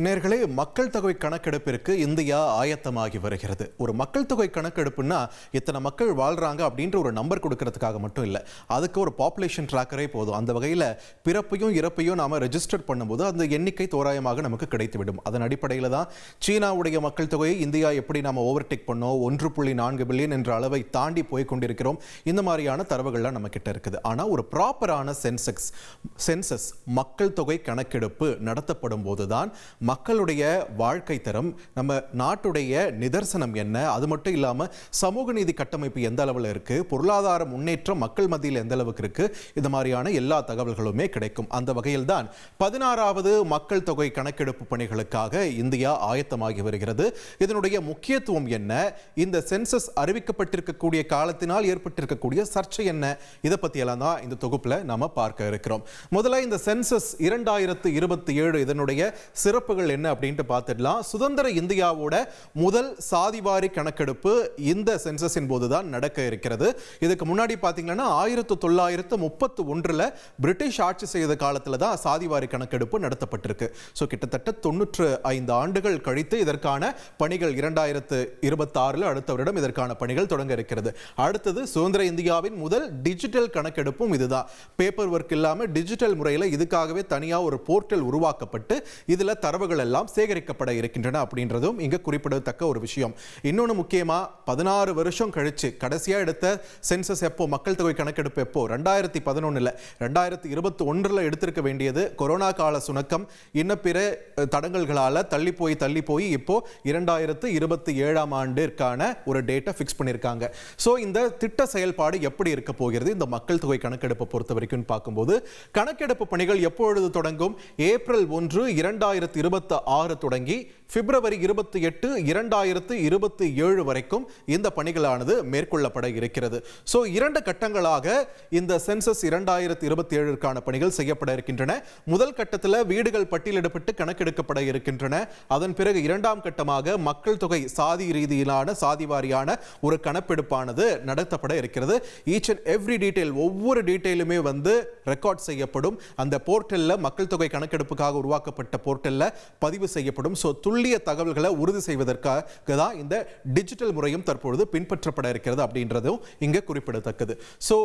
நேர்களே, மக்கள் தொகை கணக்கெடுப்பிற்கு இந்தியா ஆயத்தமாகி வருகிறது. ஒரு மக்கள் தொகை கணக்கெடுப்புன்னா இத்தனை மக்கள் வாழ்றாங்க அப்படின்ற ஒரு நம்பர் கொடுக்கறதுக்காக மட்டும் இல்லை, அதுக்கு ஒரு பாப்புலேஷன் ட்ராக்கரே போதும். அந்த வகையில் பிறப்பையும் இறப்பையும் நாம் ரெஜிஸ்டர் பண்ணும்போது அந்த எண்ணிக்கை தோராயமாக நமக்கு கிடைத்துவிடும். அதன் அடிப்படையில் தான் சீனாவுடைய மக்கள் தொகையை இந்தியா எப்படி நாம் ஓவர்டேக் பண்ணோம், 1.4 பில்லியன் என்ற அளவை தாண்டி போய் கொண்டிருக்கிறோம். இந்த மாதிரியான தரவுகள்லாம் நம்ம கிட்ட இருக்குது. ஆனால் ஒரு ப்ராப்பரான சென்சஸ் மக்கள் தொகை கணக்கெடுப்பு நடத்தப்படும் போதுதான் மக்களுடைய வாழ்க்கை தரம், நம்ம நாட்டுடைய நிதர்சனம் என்ன, அது மட்டும் இல்லாமல் சமூக நீதி கட்டமைப்பு எந்த அளவில் இருக்கு, பொருளாதார முன்னேற்றம் மக்கள் மத்தியில் எந்த அளவுக்கு இருக்கு, இந்த மாதிரியான எல்லா தகவல்களுமே கிடைக்கும். அந்த வகையில் தான் 16வது மக்கள் தொகை கணக்கெடுப்பு பணிகளுக்காக இந்தியா ஆயத்தமாகி வருகிறது. இதனுடைய முக்கியத்துவம் என்ன, இந்த சென்சஸ் அறிவிக்கப்பட்டிருக்கக்கூடிய காலத்தினால் ஏற்பட்டிருக்கக்கூடிய சர்ச்சை என்ன, இதை பற்றியெல்லாம் தான் இந்த தொகுப்பில் நாம பார்க்க இருக்கிறோம். முதல்ல இந்த சென்சஸ் 2027 இதனுடைய சிறப்புகள் என்ன அப்படின்ட்டு பார்த்துடலாம். சுதந்திர இந்தியாவோட முதல் சாதிவாரி கணக்கெடுப்பு இந்த சென்சஸின் போதுதான் நடக்க இருக்கிறது. இதுக்கு முன்னாடி பார்த்தீங்கன்னா 1931 பிரிட்டிஷ் ஆட்சி செய்த காலத்தில் தான் சாதிவாரி கணக்கெடுப்பு நடத்தப்பட்டிருக்கு. ஸோ கிட்டத்தட்ட 95 ஆண்டுகள் கழித்து இதற்கான பணிகள் 2026 அடுத்த வருடம் இதற்கான பணிகள் தொடங்க இருக்கிறது. அடுத்தது சுதந்திர இந்தியாவின் முதல் டிஜிட்டல் கணக்கெடுப்பும் இதுதான். பேப்பர் ஒர்க் இல்லாமல் டிஜிட்டல் முறையில் இதுக்காகவே தனியாக ஒரு போர்ட்டல் உருவாக்கப்பட்டு இதில் தரவுகள் எல்லாம் சேகரிக்கப்பட இருக்கின்றன அப்படின்றதும் இங்க குறிப்பிடத்தக்க ஒரு விஷயம். இன்னொன்று முக்கியமா, 16 வருஷம் கழிச்சு கடைசியா எடுத்த சென்சஸ் எப்போ, மக்கள் தொகை கணக்கெடுப்பு எப்போ, 2011 2021 எடுத்திருக்க வேண்டியது கொரோனா கால சுணக்கம் இன்ன பிற தடங்கல்களால தள்ளி போய் இப்போ 2027 ஆண்டிற்கான ஒரு டேட்டா ஃபிக்ஸ் பண்ணியிருக்காங்க. ஸோ இந்த திட்ட செயல்பாடு எப்படி இருக்க போகிறது இந்த மக்கள் தொகை கணக்கெடுப்பை பொறுத்த வரைக்கும் பார்க்கும்போது, கணக்கெடுப்பு பணிகள் எப்பொழுது தொடங்கும்? ஏப்ரல் 1, 2026 தொடங்கி பிப்ரவரி 28, 2027 வரைக்கும் இந்த பணிகளானது மேற்கொள்ளப்பட இருக்கிறது. ஸோ 2 கட்டங்களாக இந்த சென்சஸ் 2027க்கான பணிகள் செய்யப்பட இருக்கின்றன. முதல் கட்டத்தில் வீடுகள் பட்டியலிடப்பட்டு கணக்கெடுக்கப்பட இருக்கின்றன. அதன் பிறகு 2ஆம் கட்டமாக மக்கள் தொகை சாதி ரீதியிலான சாதிவாரியான ஒரு கணக்கெடுப்பானது நடத்தப்பட இருக்கிறது. ஈச் அண்ட் எவ்ரி டீடைல், ஒவ்வொரு டீடைலுமே ரெக்கார்ட் செய்யப்படும். அந்த போர்ட்டலில் மக்கள் தொகை கணக்கெடுப்புக்காக உருவாக்கப்பட்ட போர்ட்டலில் பதிவு செய்யப்படும். ஸோ துல்லிய தகவல்களை உறுதி செய்வதற்காக தான் இந்த டிஜிட்டல் முறையும் தற்பொழுது பின்பற்றப்பட இருக்கிறது அப்படின்றதும் இங்கே குறிப்பிடத்தக்கது. ஸோ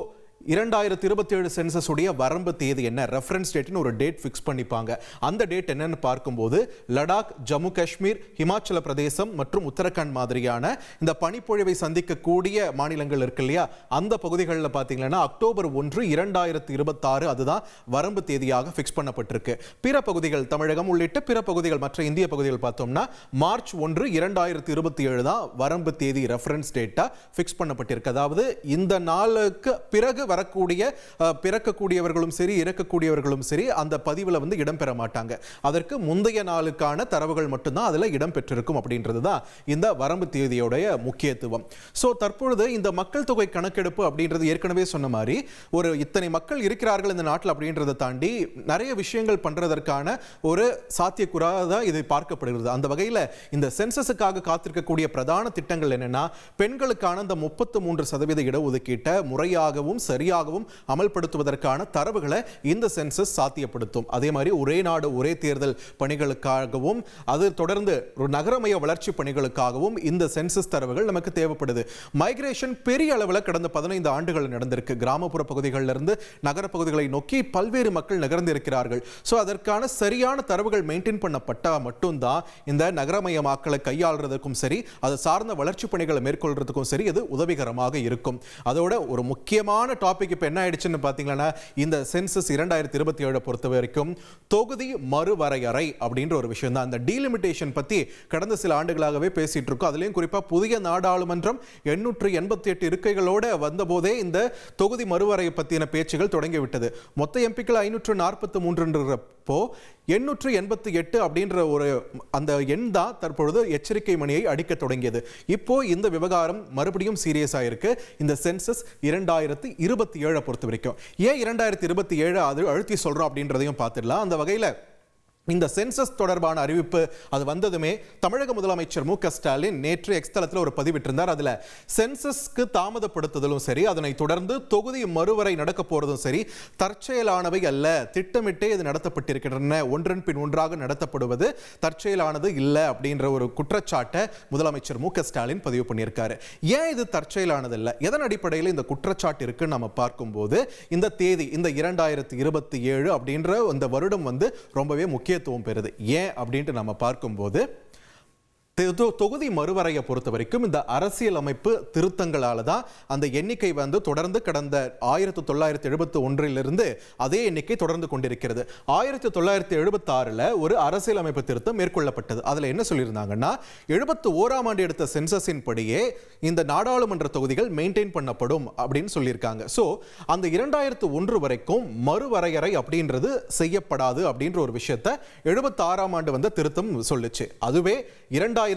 2027 சென்சஸ் உடைய வரம்பு தேதி என்ன, ரெஃபரன்ஸ் டேட்னு ஒரு டேட் ஃபிக்ஸ் பண்ணிப்பாங்க. அந்த டேட் என்னன்னு பார்க்கும்போது லடாக், ஜம்மு காஷ்மீர், ஹிமாச்சல பிரதேசம் மற்றும் உத்தரகாண்ட் மாதிரியான இந்த பனிப்பொழிவை சந்திக்கக்கூடிய மாநிலங்கள் இருக்கு இல்லையா, அந்த பகுதிகளில் பார்த்தீங்கன்னா அக்டோபர் 1, 2026 அதுதான் வரம்பு தேதியாக ஃபிக்ஸ் பண்ணப்பட்டிருக்கு. பிற பகுதிகள், தமிழகம் உள்ளிட்ட பிற பகுதிகள், மற்ற இந்திய பகுதிகள் பார்த்தோம்னா மார்ச் 1, 2027 தான் வரம்பு தேதி, ரெஃபரன்ஸ் டேட்டா ஃபிக்ஸ் பண்ணப்பட்டிருக்கு. அதாவது இந்த நாளுக்கு பிறகு வரக்கூடிய பிறக்கக்கூடியவர்களும் சரி இறக்கக்கூடியவர்களும் சரி அந்த பதிவில் இடம்பெற மாட்டாங்க. அதற்கு முந்தைய நாளுக்கான தரவுகள் மட்டும்தான் அதில் இடம்பெற்றிருக்கும் அப்படின்றது தான் இந்த வரம்பு தேதியோடைய முக்கியத்துவம். ஸோ தற்பொழுது இந்த மக்கள் தொகை கணக்கெடுப்பு அப்படின்றது ஏற்கனவே சொன்ன மாதிரி ஒரு இத்தனை மக்கள் இருக்கிறார்கள் இந்த நாட்டில் அப்படின்றத தாண்டி நிறைய விஷயங்கள் பண்றதற்கான ஒரு சாத்தியக்கூறாக தான் இது பார்க்கப்படுகிறது. அந்த வகையில் இந்த சென்சஸுக்காக காத்திருக்கக்கூடிய பிரதான திட்டங்கள் என்னன்னா, பெண்களுக்கான இந்த 33% இடஒதுக்கீட்டை முறையாகவும் சரியாகவும் அமல்படுத்துவதற்கான தரவுகளை இந்த சென்சஸ் சாத்தியப்படுத்தும். அதே மாதிரி ஒரே நாடு ஒரே தேர்தல் பணிகளுக்காகவும் அது தொடர்ந்து ஒரு நகரமய வளர்ச்சி பணிகளுக்காகவும் இந்த சென்சஸ் தரவுகள் நமக்கு தேவைப்படுது. மைக்ரேஷன் பெரிய அளவில் கடந்த 15 ஆண்டுகள் நடந்திருக்கு. கிராமப்புற பகுதிகளிலிருந்து நகர பகுதிகளை நோக்கி பல்வேறு மக்கள் நகர்ந்து இருக்கிறார்கள். ஸோ அதற்கான சரியான தரவுகள் மெயின்டைன் பண்ணப்பட்டால் மட்டும்தான் இந்த நகரமயமாக்கலை கையாளுறதுக்கும் சரி, அது சார்ந்த வளர்ச்சி பணிகளை மேற்கொள்றதுக்கும் சரி இது உதவிகரமாக இருக்கும். அதோட ஒரு முக்கியமான டாபிக் இப்ப என்ன ஆயிடுச்சுன்னு பாத்தீங்கன்னா, இந்த சென்சஸ் 2027 பொறுத்த வரைக்கும் தொகுதி மறுவரையறை அப்படின்ற ஒரு விஷயம் தான். அந்த டீலிமிட்டேஷன் பத்தி கடந்த சில ஆண்டுகளாகவே பேசிட்டு இருக்கோம். அதுலயும் குறிப்பா புதிய நாடாளுமன்றம் 888 இருக்கைகளோட வந்த போதே இந்த தொகுதி மறுவரையை பத்தின பேச்சுகள் தொடங்கிவிட்டது. மொத்த எம்பிக்கள் 543 888 அப்படின்ற ஒரு அந்த எண் தான் தற்பொழுது எச்சரிக்கை மணியை அடிக்க தொடங்கியது. இப்போ இந்த விவகாரம் மறுபடியும் சீரியஸா இருக்கு. இந்த சென்சஸ் 2027 பொறுத்த வரைக்கும் ஏன் 2027 அது அழுத்தி சொல்றோம் அப்படின்றதையும் பார்த்துடலாம். அந்த வகையில் இந்த சென்சஸ் தொடர்பான அறிவிப்பு அது வந்ததுமே தமிழக முதலமைச்சர் மு க ஸ்டாலின் நேற்று எக்ஸ் தளத்தில் ஒரு பதிவிட்டிருந்தார். அதில் சென்சஸ்க்கு தாமதப்படுத்துதலும் சரி, அதனை தொடர்ந்து தொகுதி மறுவரை நடக்க போறதும் சரி தற்செயலானவை அல்ல, திட்டமிட்டே இது நடத்தப்பட்டிருக்கின்றன, ஒன்றன் பின் ஒன்றாக நடத்தப்படுவது தற்செயலானது இல்லை அப்படின்ற ஒரு குற்றச்சாட்டை முதலமைச்சர் மு க ஸ்டாலின் பதிவு பண்ணியிருக்காரு. ஏன் இது தற்செயலானது இல்லை, எதன் அடிப்படையில் இந்த குற்றச்சாட்டு இருக்குன்னு நம்ம பார்க்கும்போது இந்த தேதி, இந்த 2027 அப்படின்ற இந்த வருடம் ரொம்பவே முக்கியத்துவம் பெறுது. ஏன் அப்படின்ட்டு நம்ம பார்க்கும்போது தொகுதி மறுவரையை பொறுத்த வரைக்கும் இந்த அரசியல் அமைப்பு திருத்தங்களால தான் அந்த எண்ணிக்கை தொடர்ந்து கடந்த 1971 அதே எண்ணிக்கை தொடர்ந்து கொண்டிருக்கிறது. 1976 ஒரு அரசியல் அமைப்பு திருத்தம் மேற்கொள்ளப்பட்டது. அதுல என்ன சொல்லியிருந்தாங்கன்னா 71ஆம் ஆண்டு எடுத்த சென்சஸின் படியே இந்த நாடாளுமன்ற தொகுதிகள் மெயின்டைன் பண்ணப்படும் அப்படின்னு சொல்லியிருக்காங்க. ஸோ அந்த 2001 வரைக்கும் மறுவரையறை அப்படின்றது செய்யப்படாது அப்படின்ற ஒரு விஷயத்தை 76ஆம் ஆண்டு திருத்தம் சொல்லுச்சு. அதுவே 2001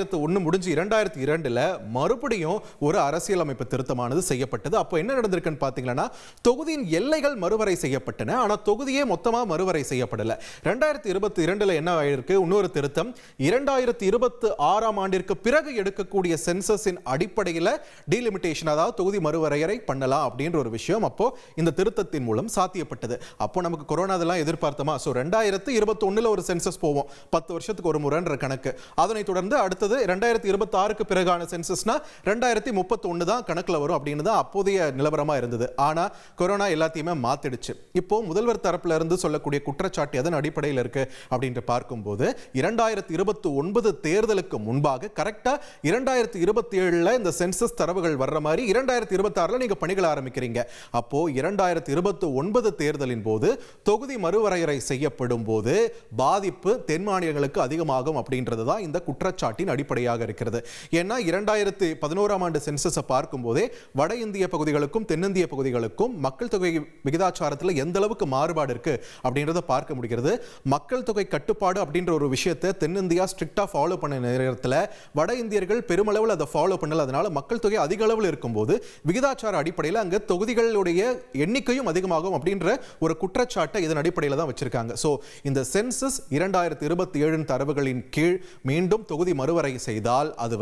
முடிஞ்சு 2002 மறுபடியும் ஒரு அரசியலமைப்பு திருத்தமானது செய்யப்பட்டது. அப்போ என்ன நடந்திருக்குன்னு பார்த்தீங்கன்னா தொகுதியின் எல்லைகள் மறுவரை செய்யப்பட்டன, ஆனால் தொகுதியே மொத்தமாக மறுவரை செய்யப்படலை. 2022 என்ன ஆயிருக்கு, இன்னொரு திருத்தம் 2026ஆம் ஆண்டிற்கு பிறகு எடுக்கக்கூடிய சென்சஸின் அடிப்படையில் டீலிமிட்டேஷன், அதாவது தொகுதி மறுவரையறை பண்ணலாம் அப்படின்ற ஒரு விஷயம் அப்போ இந்த திருத்தத்தின் மூலம் சாத்தியப்பட்டது. அப்போ நமக்கு கொரோனா இதெல்லாம் எதிர்பார்த்தோமா? ஸோ 2021 ஒரு சென்சஸ் போவோம், 10 வருஷத்துக்கு ஒரு முறைன்ற கணக்கு. அதனை தொடர்ந்து அடுத்தது 2026க்கு பிறகான சென்சஸ்னா 2031 தான் கணக்குல வரும் அப்படின்னு தான் அப்போதைய நிலவரமா இருந்தது. ஆனா கொரோனா எல்லாத்தையுமே மாத்திடுச்சு. இப்போ முதல்வர் தரப்புல இருந்து சொல்லக்கூடிய குற்றச்சாட்டு எதன் அடிப்படையில் இருக்கு அப்படின்னு பார்க்கும்போது 2029 தேர்தலுக்கு முன்பாக கரெக்டா 2027 இந்த சென்சஸ் தரவுகள் வர்ற மாதிரி 2026 நீங்க பணிகள் ஆரம்பிக்கிறீங்க. அப்போ 2029 தேர்தலின் போது தொகுதி மறுவரையறை செய்யப்படும் போது பாதிப்பு தென் மாநிலங்களுக்கு அதிகமாகும் அப்படின்றது தான் இந்த குற்றச்சாட்டின் அடிப்படையாக இருக்கிறது. ஏன்னா 2011ஆம் ஆண்டு சென்சஸை பார்க்கும்போதே வட இந்திய பகுதிகளுக்கும் தென்னிந்திய பகுதிகளுக்கும் மக்கள் தொகை விகிதாச்சாரத்தில் எந்த அளவுக்கு மாறுபாடு இருக்கு அப்படின்றத பார்க்க முடிகிறது. மக்கள் தொகை கட்டுப்பாடு அப்படின்ற ஒரு விஷயத்தை தென்னிந்தியா ஸ்ட்ரிக்டா ஃபாலோ பண்ண நேரத்தில் வட இந்தியர்கள் பெருமளவில் அதை ஃபாலோ பண்ணல. அதனால மக்கள் தொகை அதிக அளவில் இருக்கும்போது விகிதாச்சார அடிப்படையில் அங்க தொகுதிகளுடைய எண்ணிக்கையும் அதிகமாகும் அப்படின்ற ஒரு குற்றச்சாட்டை இதன் அடிப்படையில் தான் வச்சிருக்காங்க. ஸோ இந்த சென்சஸ் 2027 தரவுகளின் கீழ் மீண்டும் தொகுதி மறுவரை செய்தால் அது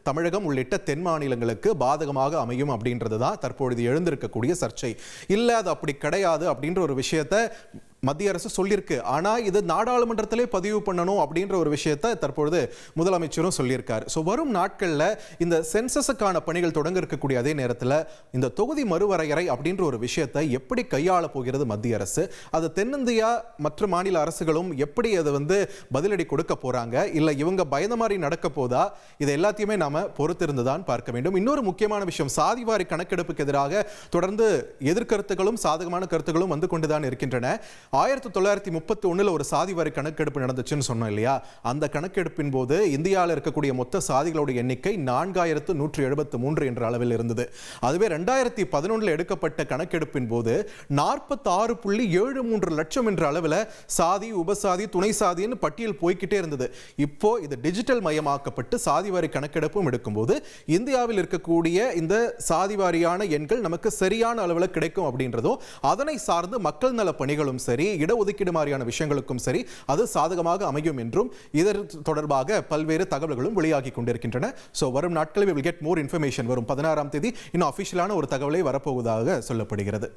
தமிழகம் உள்ளிட்ட தென் மாநிலங்களுக்கு பாதகமாக அமையும் அப்படின்றது தான் தற்பொழுது எழுந்திருக்கக்கூடிய சர்ச்சை. இல்ல அது அப்படி கிடையாது அப்படின்ற ஒரு விஷயத்தை மத்திய அரசு சொல்லியிருக்கு. ஆனா இது நாடாளுமன்றத்திலே பதிவு பண்ணணும் அப்படின்ற ஒரு விஷயத்தை தற்பொழுது முதலமைச்சரும் சொல்லியிருக்காரு. ஸோ வரும் நாட்களில் இந்த சென்சஸுக்கான பணிகள் தொடங்க இருக்கக்கூடிய அதே நேரத்தில் இந்த தொகுதி மறுவரையறை அப்படின்ற ஒரு விஷயத்தை எப்படி கையாள போகிறது மத்திய அரசு, அது தென்னிந்தியா மற்ற மாநில அரசுகளும் எப்படி அது பதிலடி கொடுக்க போறாங்க, இல்ல இவங்க பயந்த மாதிரி நடக்க போதா, இது எல்லாத்தையுமே நாம பொறுத்திருந்து தான் பார்க்க வேண்டும். இன்னொரு முக்கியமான விஷயம், சாதிவாரி கணக்கெடுப்புக்கு எதிராக தொடர்ந்து எதிர்கருத்துகளும் சாதகமான கருத்துகளும் கொண்டுதான் இருக்கின்றன. 1931 ஒரு சாதிவாரி கணக்கெடுப்பு நடந்துச்சுன்னு சொன்னோம் இல்லையா? அந்த கணக்கெடுப்பின் போது இந்தியாவில் இருக்கக்கூடிய மொத்த சாதிகளுடைய எண்ணிக்கை 4173 என்ற அளவில் இருந்தது. அதுவே 2011 எடுக்கப்பட்ட கணக்கெடுப்பின் போது 46.73 லட்சம் என்ற அளவில் சாதி, உபசாதி, துணை சாதின்னு பட்டியல் போய்கிட்டே இருந்தது. இப்போ இது டிஜிட்டல் மயமாக்கப்பட்டு சாதிவாரி கணக்கெடுப்பும் எடுக்கும்போது இந்தியாவில் இருக்கக்கூடிய இந்த சாதிவாரியான எண்கள் நமக்கு சரியான அளவில் கிடைக்கும் அப்படின்றதும், அதனை சார்ந்து மக்கள் நல பணிகளும் சரி, இடஒதுக்கீடு மாதிரியான விஷயங்களுக்கும் சரி அது சாதகமாக அமையும் என்றும் இதர் தொடர்பாக பல்வேறு தகவல்களும் வெளியாகி கொண்டிருக்கின்றன. சோ வரும் நாட்களில் we will get more information. வரும் 16ஆம் தேதி இன்னும் அபிஷியலான ஒரு தகவலை வரப்போவதாக சொல்லப்படுகிறது.